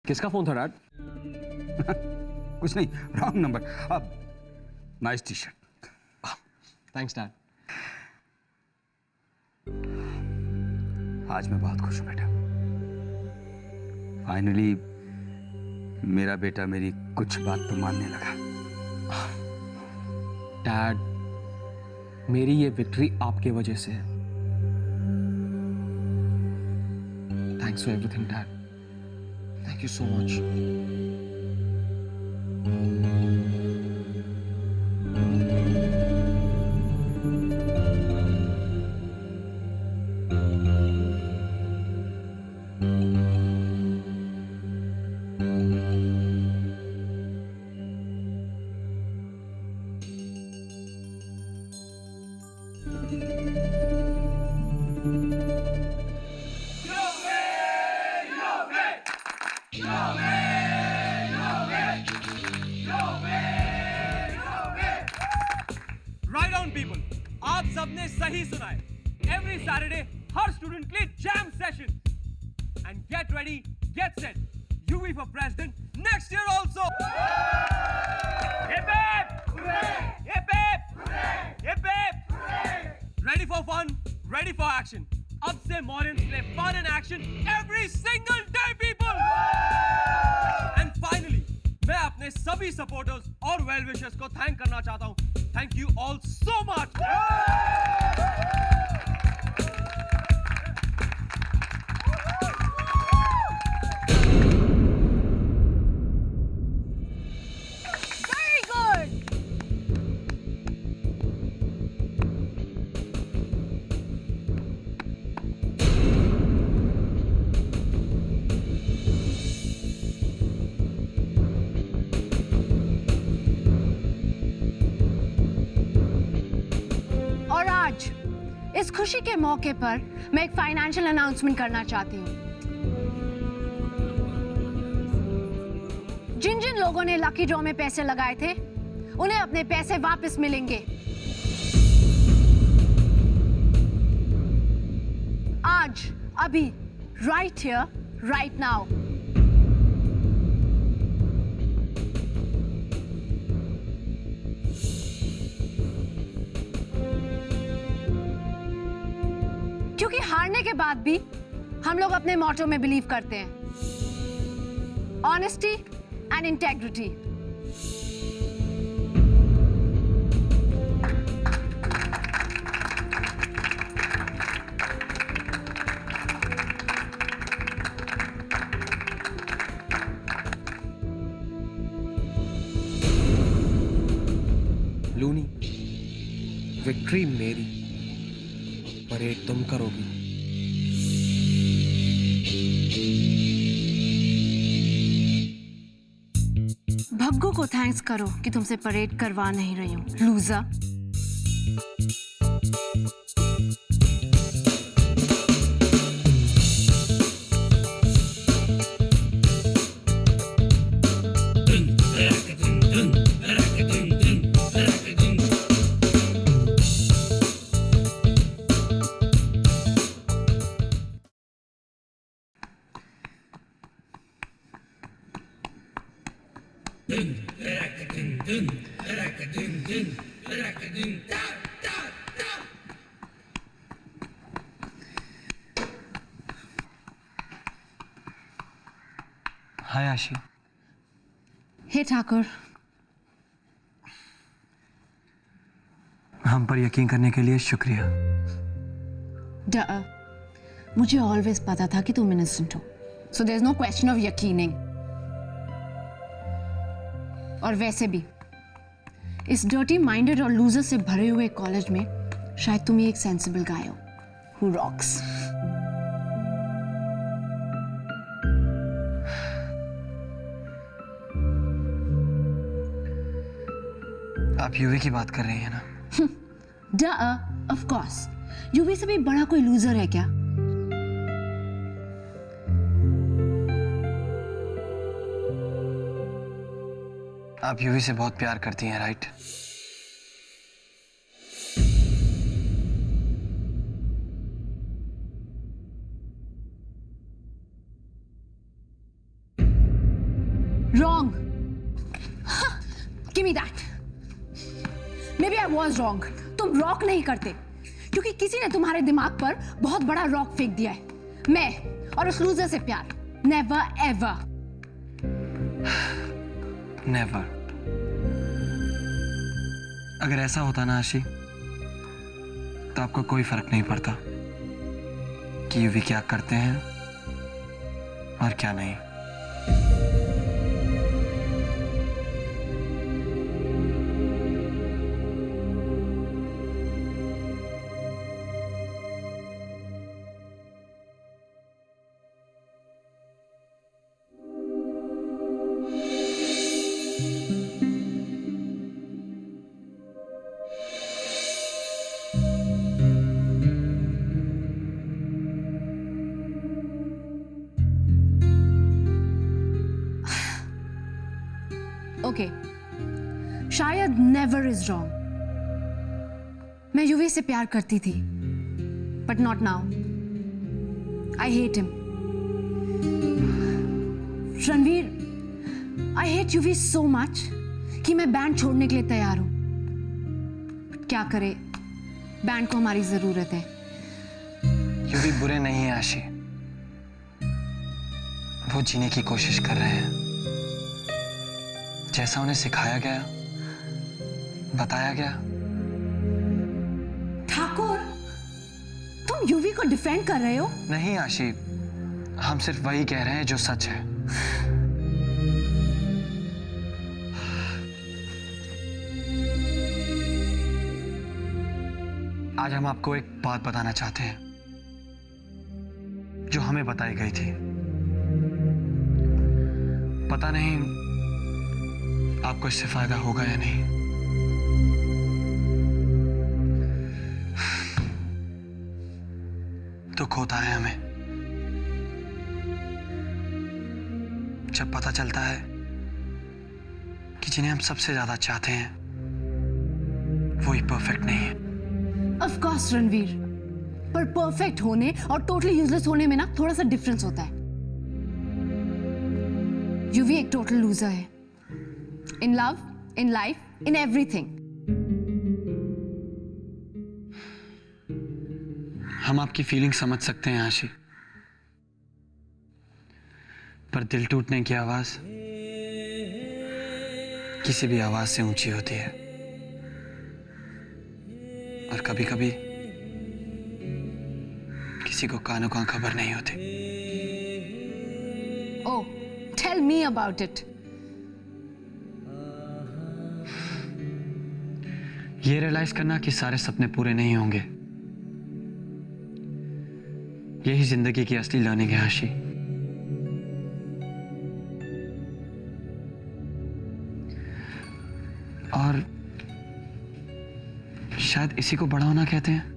किसका फोन था डैड? कुछ नहीं, रॉन्ग नंबर। अब nice T shirt. Thanks dad. आज मैं बहुत खुश हूं बेटा। फाइनली मेरा बेटा मेरी कुछ बात तो मानने लगा। डैड, मेरी ये विक्ट्री आपके वजह से है। Thanks for everything dad. Thank you so much. Right on people, आप सबने सही सुना है। एवरी सैटरडे हर स्टूडेंट के लिए jam session. And get ready, get set, UV for president next year also. Hip hip hurray! Hip hip hurray! Hip hip hurray! Ready for fun, ready for action. अब से Morins play fun and action every single day, people. And finally, मैं अपने सभी supporters और well wishers को thank करना चाहता हूं। Thank you all so much. Very good. और आज इस खुशी के मौके पर मैं एक फाइनेंशियल अनाउंसमेंट करना चाहती हूँ। जिन जिन लोगों ने लकी ड्रॉ में पैसे लगाए थे, उन्हें अपने पैसे वापस मिलेंगे। आज, अभी, राइट हियर, राइट नाउ। क्योंकि हारने के बाद भी हम लोग अपने मोटो में बिलीव करते हैं, ऑनेस्टी एंड इंटेग्रिटी। लूनी, विक्ट्री मेरी, परेड तुम करोगी। भग्गू को थैंक्स करो कि तुमसे परेड करवा नहीं रही हूं, लूजर। हाय आशी। हे ठाकुर। हम पर यकीन करने के लिए शुक्रिया। मुझे ऑलवेज पता था कि तुम इनोसेंट हो, so there is no question of यकीनिंग। और वैसे भी इस डर्टी माइंडेड और लूजर से भरे हुए कॉलेज में शायद तुम ही एक सेंसिबल गाय हो हु रॉक्स। आप यूवी की बात कर रही हैं ना? Of course. यूवी से भी बड़ा कोई लूजर है क्या? आप यूवी से बहुत प्यार करती हैं, right? Wrong. Give me that. Maybe I was wrong. तुम रॉक नहीं करते क्योंकि किसी ने तुम्हारे दिमाग पर बहुत बड़ा रॉक फेंक दिया है. मैं और उस लूजर से प्यार. Never ever. Never. अगर ऐसा होता ना आशी, तो आपको कोई फर्क नहीं पड़ता कि यूवी क्या करते हैं और क्या नहीं. ओके, शायद नेवर इज रॉन्ग. मैं यूवी से प्यार करती थी, but not now. I hate him. Ranveer, I hate UV so much कि मैं बैंड छोड़ने के लिए तैयार हूं. बट क्या करे, बैंड को हमारी जरूरत है. यूवी बुरे नहीं है आशी, वो जीने की कोशिश कर रहे हैं जैसा उन्हें सिखाया गया, बताया गया. ठाकुर, तुम यूवी को डिफेंड कर रहे हो? नहीं आशी, हम सिर्फ वही कह रहे हैं जो सच है. आज हम आपको एक बात बताना चाहते हैं जो हमें बताई गई थी. पता नहीं आपको इससे फायदा होगा या नहीं. दुख होता है हमें जब पता चलता है कि जिन्हें हम सबसे ज्यादा चाहते हैं वही परफेक्ट नहीं है. ऑफ कोर्स रणवीर, पर परफेक्ट होने और टोटली यूजलेस होने में ना थोड़ा सा डिफरेंस होता है. यूवी एक टोटल लूजर है. In love, in life, in everything. हम आपकी फीलिंग समझ सकते हैं आशी, पर दिल टूटने की आवाज किसी भी आवाज से ऊंची होती है. और कभी-कभी किसी को कानों का खबर नहीं होती. Oh, tell me about it. ये रियलाइज करना कि सारे सपने पूरे नहीं होंगे, यही जिंदगी की असली लर्निंग है आशी. और शायद इसी को बड़ा होना कहते हैं.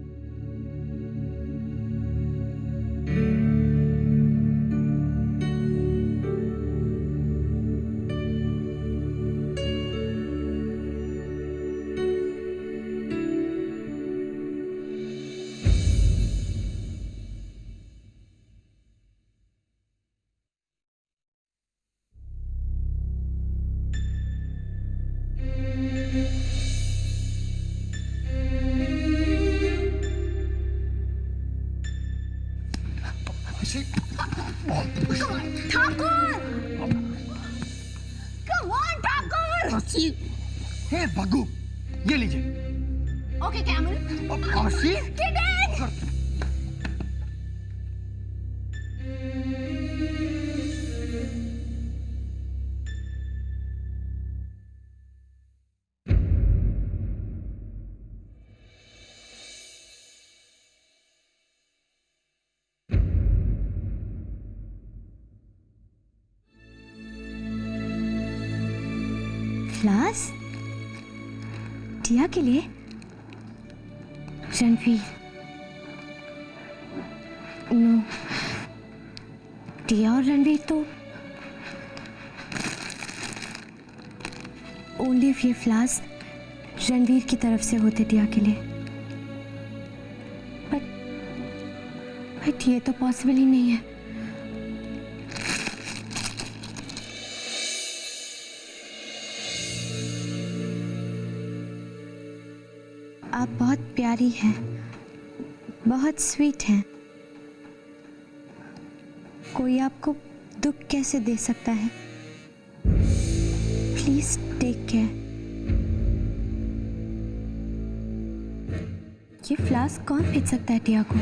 ठाकुर! Come on, Thakur! हे बग्गू, ये लीजिए. Okay, Camel. आशी, Kidding! फ्लास टिया के लिए. रणवीर, नो, टिया और रणवीर तो ओनली ये फ्लास रणवीर की तरफ से होते टिया के लिए. बट ये तो पॉसिबल ही नहीं है. आप बहुत प्यारी हैं, बहुत स्वीट हैं। कोई आपको दुख कैसे दे सकता है? Please take care. ये फ्लास्क कौन भेज सकता है टिया को?